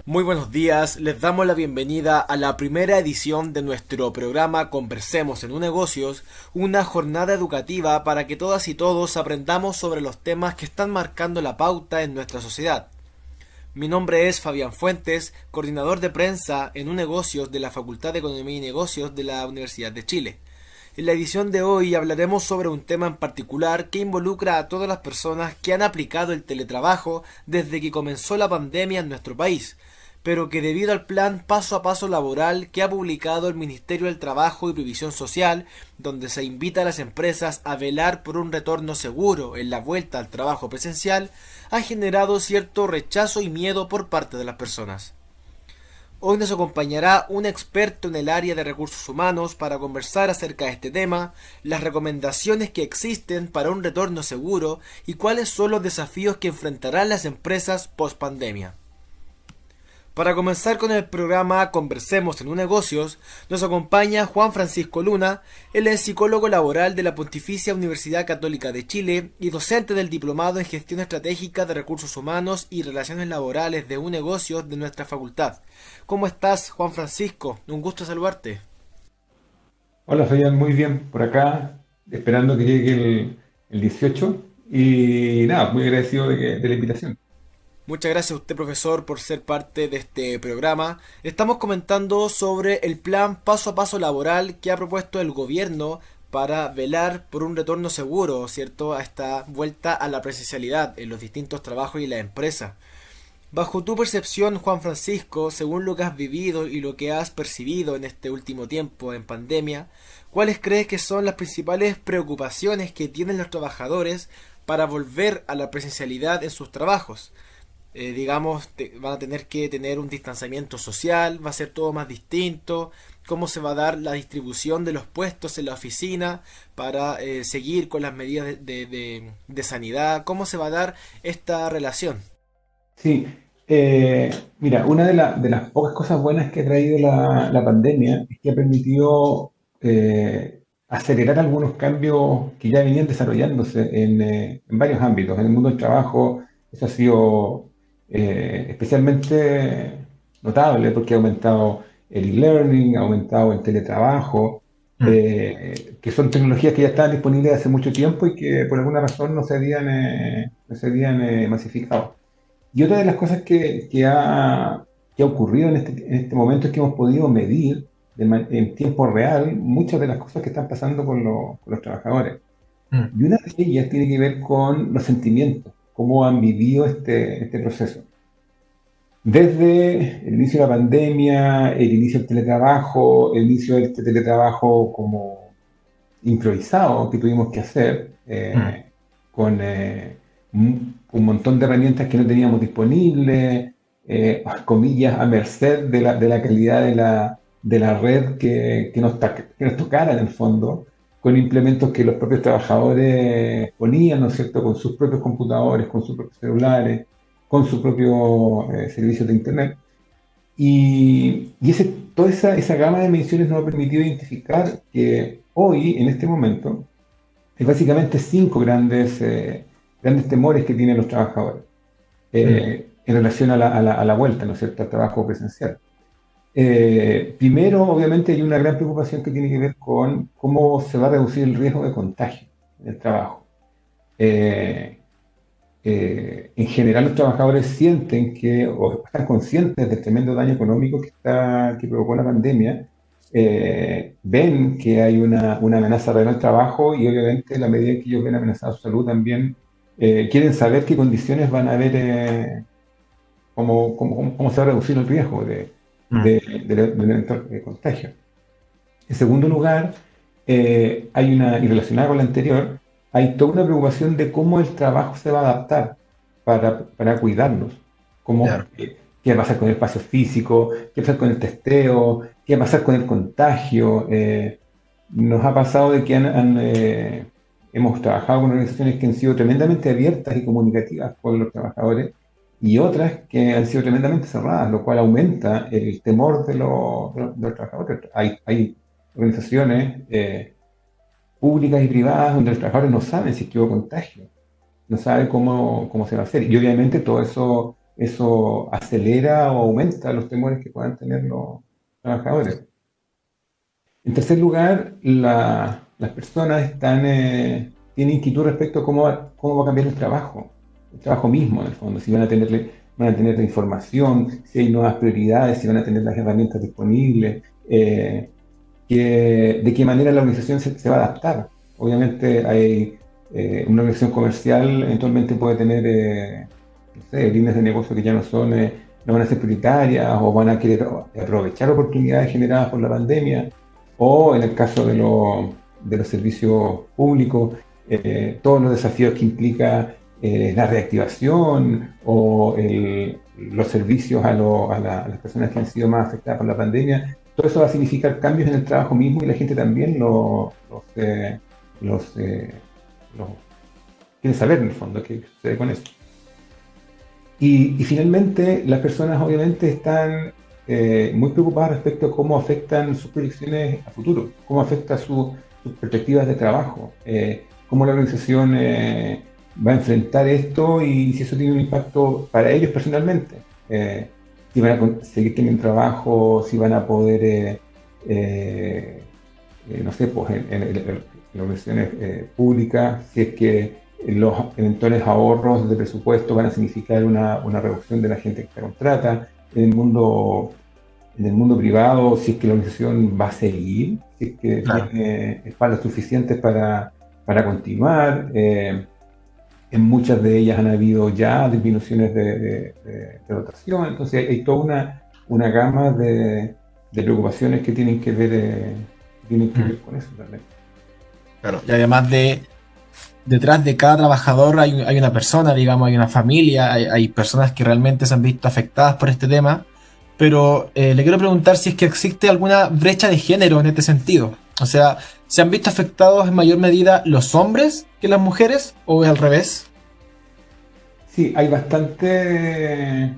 Muy buenos días, les damos la bienvenida a la primera edición de nuestro programa Conversemos en un Negocios, una jornada educativa para que todas y todos aprendamos sobre los temas que están marcando la pauta en nuestra sociedad. Mi nombre es Fabián Fuentes, coordinador de prensa en un Negocios de la Facultad de Economía y Negocios de la Universidad de Chile. En la edición de hoy hablaremos sobre un tema en particular que involucra a todas las personas que han aplicado el teletrabajo desde que comenzó la pandemia en nuestro país, pero que debido al plan paso a paso laboral que ha publicado el Ministerio del Trabajo y Previsión Social, donde se invita a las empresas a velar por un retorno seguro en la vuelta al trabajo presencial, ha generado cierto rechazo y miedo por parte de las personas. Hoy nos acompañará un experto en el área de recursos humanos para conversar acerca de este tema, las recomendaciones que existen para un retorno seguro y cuáles son los desafíos que enfrentarán las empresas post pandemia. Para comenzar con el programa Conversemos en un Negocios, nos acompaña Juan Francisco Luna. Él es psicólogo laboral de la Pontificia Universidad Católica de Chile y docente del Diplomado en Gestión Estratégica de Recursos Humanos y Relaciones Laborales de un Negocios de nuestra facultad. ¿Cómo estás, Juan Francisco? Un gusto saludarte. Hola, Fabián, muy bien por acá, esperando que llegue el 18 y nada, muy agradecido de la invitación. Muchas gracias a usted, profesor, por ser parte de este programa. Estamos comentando sobre el plan paso a paso laboral que ha propuesto el gobierno para velar por un retorno seguro, ¿cierto?, a esta vuelta a la presencialidad en los distintos trabajos y las empresas. Bajo tu percepción, Juan Francisco, según lo que has vivido y lo que has percibido en este último tiempo en pandemia, ¿cuáles crees que son las principales preocupaciones que tienen los trabajadores para volver a la presencialidad en sus trabajos? Van a tener que tener un distanciamiento social, va a ser todo más distinto, cómo se va a dar la distribución de los puestos en la oficina para seguir con las medidas de sanidad, cómo se va a dar esta relación. Sí, mira, una de las pocas cosas buenas que ha traído la pandemia es que ha permitido acelerar algunos cambios que ya venían desarrollándose en varios ámbitos. En el mundo del trabajo, eso ha sido especialmente notable porque ha aumentado el e-learning, ha aumentado el teletrabajo, Mm. que son tecnologías que ya estaban disponibles hace mucho tiempo y que por alguna razón no se habían masificado. Y otra de las cosas que ha ocurrido en este momento es que hemos podido medir en tiempo real muchas de las cosas que están pasando con los trabajadores. Mm. Y una de ellas tiene que ver con los sentimientos, cómo han vivido este proceso. Desde el inicio de la pandemia, el inicio del teletrabajo, el inicio de este teletrabajo como improvisado que tuvimos que hacer, Mm. con un montón de herramientas que no teníamos disponibles, comillas, a merced de la calidad de la red que nos tocara en el fondo, con implementos que los propios trabajadores ponían, ¿no es cierto?, con sus propios computadores, con sus propios celulares, con sus propios servicios de Internet. Toda esa gama de mediciones nos ha permitido identificar que hoy, en este momento, hay básicamente cinco grandes temores que tienen los trabajadores Mm. en relación a la vuelta, ¿no es cierto?, al trabajo presencial. Primero, obviamente, hay una gran preocupación que tiene que ver con cómo se va a reducir el riesgo de contagio en el trabajo. Eh, en general los trabajadores sienten o están conscientes del tremendo daño económico que provocó la pandemia, ven que hay una amenaza real al trabajo y obviamente en la medida en que ellos ven amenazada su salud también quieren saber qué condiciones van a haber, cómo se va a reducir el riesgo Mm. de un evento de contagio. En segundo lugar, y relacionada con la anterior, hay toda una preocupación de cómo el trabajo se va a adaptar para cuidarnos. Claro. ¿Qué va a pasar con el espacio físico? ¿Qué va a pasar con el testeo? ¿Qué va a pasar con el contagio? Nos ha pasado de que hemos trabajado con organizaciones que han sido tremendamente abiertas y comunicativas con los trabajadores y otras que han sido tremendamente cerradas, lo cual aumenta el temor de los trabajadores. Hay organizaciones públicas y privadas donde los trabajadores no saben si es que hubo contagio, no saben cómo se va a hacer. Y obviamente todo eso eso acelera o aumenta los temores que puedan tener los trabajadores. En tercer lugar, las personas tienen inquietud respecto a cómo va a cambiar el trabajo mismo en el fondo, si van a tener la información, si hay nuevas prioridades, si van a tener las herramientas disponibles, de qué manera la organización se va a adaptar. Obviamente una organización comercial eventualmente puede tener no sé, líneas de negocio que ya no van a ser prioritarias o van a querer aprovechar oportunidades generadas por la pandemia, o en el caso de los servicios públicos, todos los desafíos que implica la reactivación o los servicios a las personas que han sido más afectadas por la pandemia. Todo eso va a significar cambios en el trabajo mismo y la gente también los quiere saber en el fondo qué sucede con eso. Y finalmente, las personas obviamente están muy preocupadas respecto a cómo afectan sus proyecciones a futuro, cómo afecta sus perspectivas de trabajo, cómo la organización va a enfrentar esto y si eso tiene un impacto para ellos personalmente. Si van a seguir teniendo trabajo, si van a poder, no sé, pues en organizaciones públicas, si es que los eventuales ahorros de presupuesto van a significar una reducción de la gente que se contrata. En el mundo privado, si es que la organización va a seguir, si es que Claro. tiene espaldas suficientes para continuar. En muchas de ellas han habido ya disminuciones de rotación, entonces hay toda una gama de preocupaciones que tienen que ver con eso también. Claro. Y además detrás de cada trabajador hay una persona, digamos, hay una familia, hay personas que realmente se han visto afectadas por este tema, pero le quiero preguntar si es que existe alguna brecha de género en este sentido. O sea, ¿se han visto afectados en mayor medida los hombres que las mujeres o al revés? Sí, hay bastante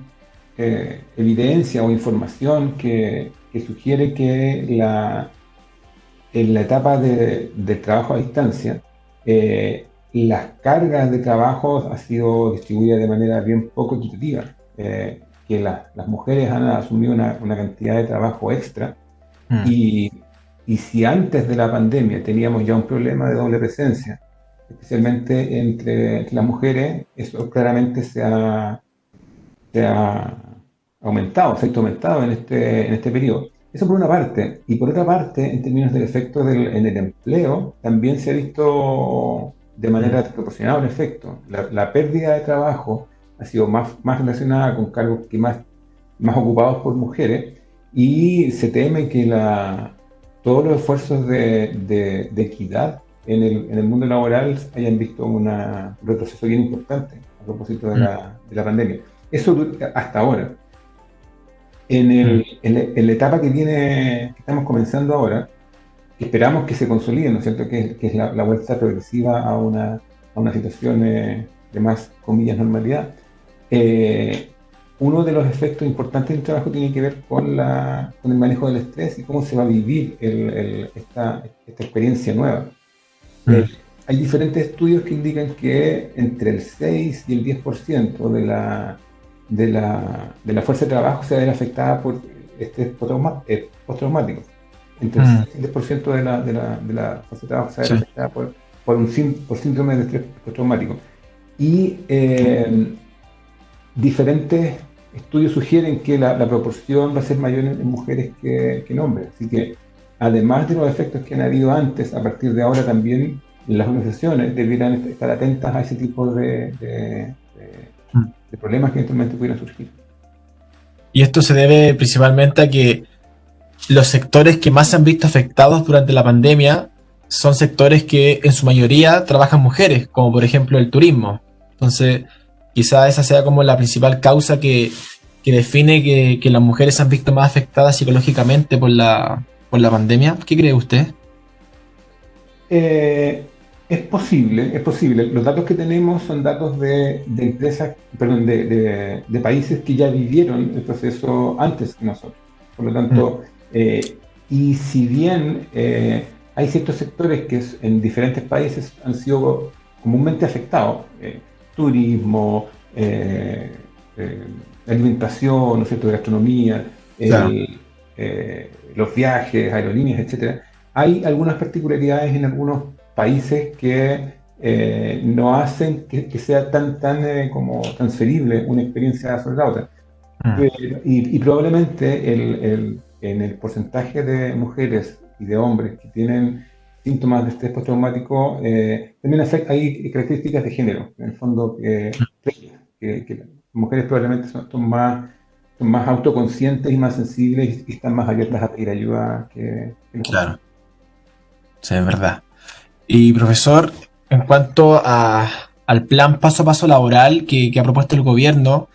evidencia o información que sugiere que en la etapa de trabajo a distancia, las cargas de trabajo han sido distribuidas de manera bien poco equitativa, que las mujeres han asumido una cantidad de trabajo extra Mm. y, y si antes de la pandemia teníamos ya un problema de doble presencia, especialmente entre las mujeres, eso claramente se ha aumentado, se ha aumentado en este periodo. Eso por una parte. Y por otra parte, en términos del efecto en el empleo, también se ha visto de manera Mm. desproporcionada un efecto. La pérdida de trabajo ha sido más relacionada con cargos más ocupados por mujeres y se teme que todos los esfuerzos de equidad en el mundo laboral hayan visto un retroceso bien importante a propósito Mm. de la pandemia. Eso hasta ahora. Mm. En la etapa que estamos comenzando ahora, que esperamos que se consolide, ¿no es cierto? Que es la vuelta progresiva a una situación de más, comillas, normalidad. Eh, Uno de los efectos importantes del trabajo tiene que ver con el manejo del estrés y cómo se va a vivir esta experiencia nueva. Eh, Mm. Hay diferentes estudios que indican que entre el 6 y el 10% de la fuerza de trabajo se va a ver afectada por estrés postraumático. Entre el Mm. 6 y el 10% de la fuerza de trabajo se va a ver Sí. afectada por síndrome de estrés postraumático. Y diferentes estudios sugieren que la proporción va a ser mayor en mujeres que en hombres. Así que, además de los efectos que han habido antes, a partir de ahora también las organizaciones debieran estar atentas a ese tipo Mm. de problemas que eventualmente pudieran surgir. Y esto se debe principalmente a que los sectores que más se han visto afectados durante la pandemia son sectores que en su mayoría trabajan mujeres, como por ejemplo el turismo. Entonces, quizá esa sea como la principal causa que define que las mujeres se han visto más afectadas psicológicamente por la pandemia. ¿Qué cree usted? Eh, es posible, es posible. Los datos que tenemos son datos de empresas, perdón, de países que ya vivieron el proceso antes que nosotros. Por lo Mm. tanto, y si bien hay ciertos sectores que en diferentes países han sido comúnmente afectados, turismo, eh, alimentación, ¿no es cierto?, de gastronomía, Claro. los viajes, aerolíneas, etcétera. Hay algunas particularidades en algunos países que no hacen que sea tan como transferible una experiencia sobre la otra. Mm, Y probablemente en el porcentaje de mujeres y de hombres que tienen síntomas de estrés postraumático, también hay características de género, en el fondo, que las mujeres probablemente son más autoconscientes y más sensibles y están más abiertas a pedir ayuda que los hombres. claro, sí, es verdad. Y profesor, en cuanto al plan paso a paso laboral que ha propuesto el gobierno,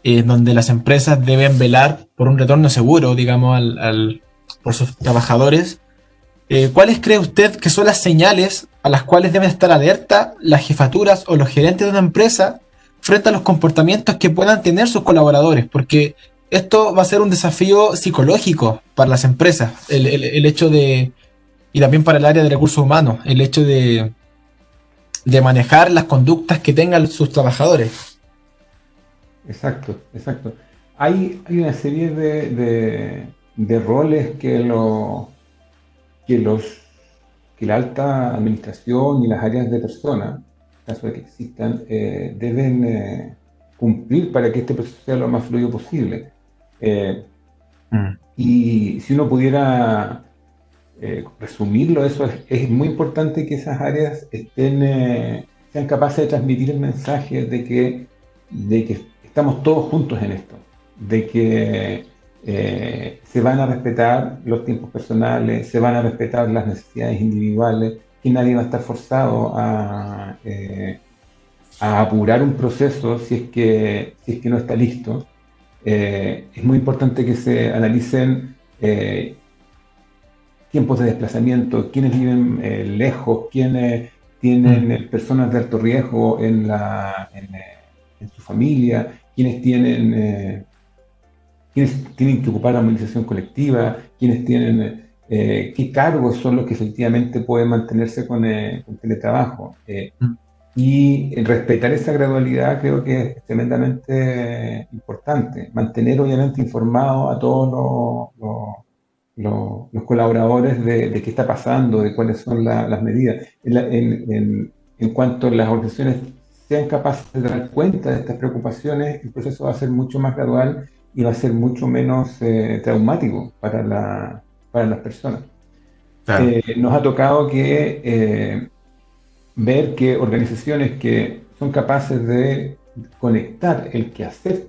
donde las empresas deben velar por un retorno seguro, digamos, por sus trabajadores, ¿cuáles cree usted que son las señales a las cuales deben estar alerta las jefaturas o los gerentes de una empresa frente a los comportamientos que puedan tener sus colaboradores? Porque esto va a ser un desafío psicológico para las empresas, el hecho de, y también para el área de recursos humanos, el hecho de manejar las conductas que tengan sus trabajadores. Exacto, exacto. Hay una serie de roles que los que la alta administración y las áreas de personas, en caso de que existan, deben cumplir para que este proceso sea lo más fluido posible. Eh, Mm, y si uno pudiera resumirlo, eso es muy importante que esas áreas sean capaces de transmitir el mensaje de que estamos todos juntos en esto, de que se van a respetar los tiempos personales, se van a respetar las necesidades individuales, que nadie va a estar forzado a apurar un proceso si es que no está listo. Es muy importante que se analicen tiempos de desplazamiento, quienes viven lejos, quienes mm, tienen personas de alto riesgo en su familia, quienes tienen que ocupar la movilización colectiva, quienes tienen qué cargos son los que efectivamente pueden mantenerse con teletrabajo. mm, Y respetar esa gradualidad creo que es tremendamente importante. Mantener obviamente informados a todos los colaboradores de qué está pasando, de cuáles son las medidas. En cuanto las organizaciones sean capaces de dar cuenta de estas preocupaciones, el proceso va a ser mucho más gradual y va a ser mucho menos traumático para las personas. claro. Nos ha tocado ver que organizaciones que son capaces de conectar el quehacer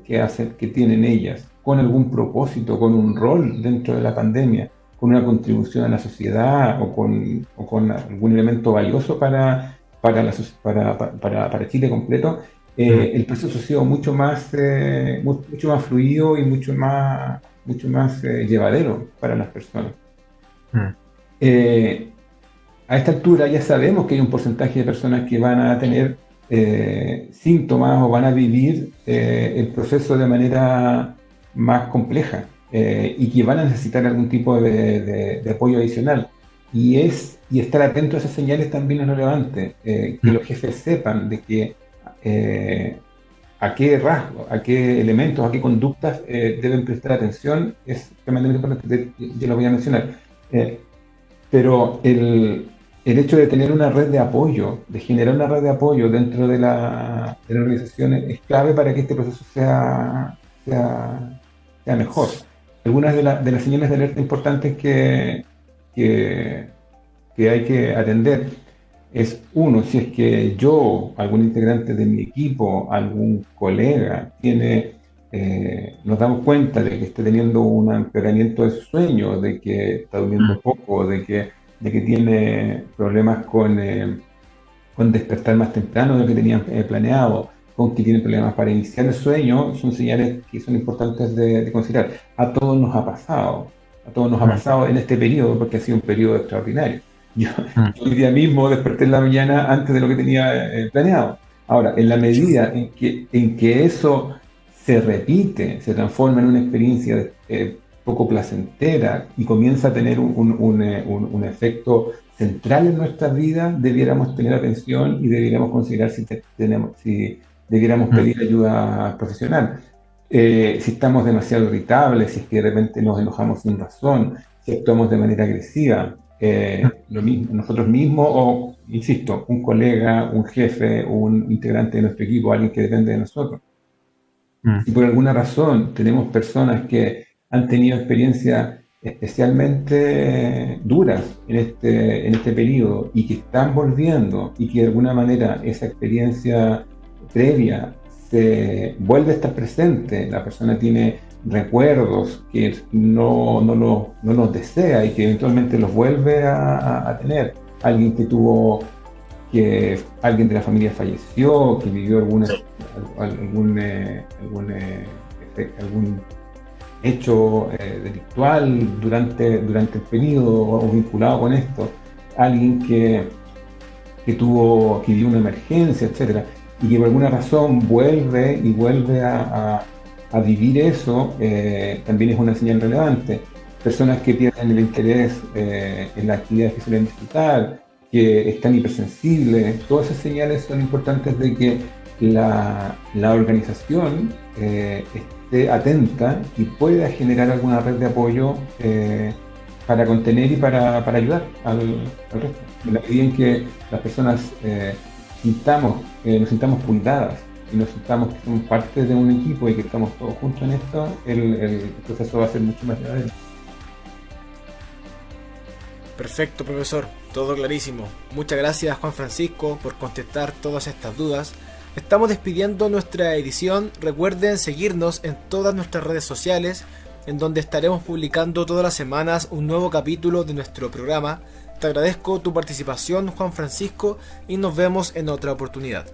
que tienen ellas con algún propósito, con un rol dentro de la pandemia, con una contribución a la sociedad o con algún elemento valioso para Chile completo, Mm, el proceso ha sido mucho más fluido y mucho más llevadero para las personas. mm, Eh, a esta altura ya sabemos que hay un porcentaje de personas que van a tener síntomas o van a vivir el proceso de manera más compleja y que van a necesitar algún tipo de apoyo adicional. Y estar atento a esas señales también es relevante, que mm, los jefes sepan de que eh, a qué rasgos, a qué elementos, a qué conductas deben prestar atención es tremendamente importante. Yo lo voy a mencionar. Eh, pero el hecho de tener una red de apoyo, de generar una red de apoyo dentro de la organización es clave para que este proceso sea mejor. Algunas de las señales de alerta importantes que, que hay que atender es, uno, si es que yo, algún integrante de mi equipo, algún colega, nos damos cuenta de que está teniendo un empeoramiento de su sueño, de que está mm, durmiendo poco, de que tiene problemas con despertar más temprano de lo que tenían planeado, con que tiene problemas para iniciar el sueño, son señales que son importantes de considerar. A todos nos ha pasado en este periodo, porque ha sido un periodo extraordinario. Yo, mm, yo hoy día mismo desperté en la mañana antes de lo que tenía planeado. Ahora, en la medida en que eso se repite, se transforma en una experiencia poco placentera y comienza a tener un efecto central en nuestras vidas, debiéramos tener atención y debiéramos considerar si debiéramos Mm. pedir ayuda profesional. Si estamos demasiado irritables, si es que de repente nos enojamos sin razón, si actuamos de manera agresiva, lo mismo, nosotros mismos o, insisto, un colega, un jefe, un integrante de nuestro equipo, alguien que depende de nosotros. Mm. Si por alguna razón tenemos personas que han tenido experiencias especialmente duras en este periodo y que están volviendo y que de alguna manera esa experiencia previa se vuelve a estar presente, la persona tiene recuerdos que no los desea y que eventualmente los vuelve a tener, alguien que tuvo que alguien de la familia falleció, que vivió algún hecho delictual durante el periodo o vinculado con esto, alguien que vivió una emergencia, etcétera, y que por alguna razón vuelve a vivir eso, también es una señal relevante. Personas que pierden el interés en las actividades que suelen disfrutar, que están hipersensibles, todas esas señales son importantes de que la organización esté atenta y pueda generar alguna red de apoyo para contener y para ayudar al resto. En la medida en que las personas nos sintamos cuidadas y nos sintamos que somos parte de un equipo y que estamos todos juntos en esto, el proceso va a ser mucho más llevadero. Perfecto, profesor, todo clarísimo. Muchas gracias, Juan Francisco, por contestar todas estas dudas. Estamos despidiendo nuestra edición. Recuerden seguirnos en todas nuestras redes sociales, en donde estaremos publicando todas las semanas un nuevo capítulo de nuestro programa. Te agradezco tu participación, Juan Francisco, y nos vemos en otra oportunidad.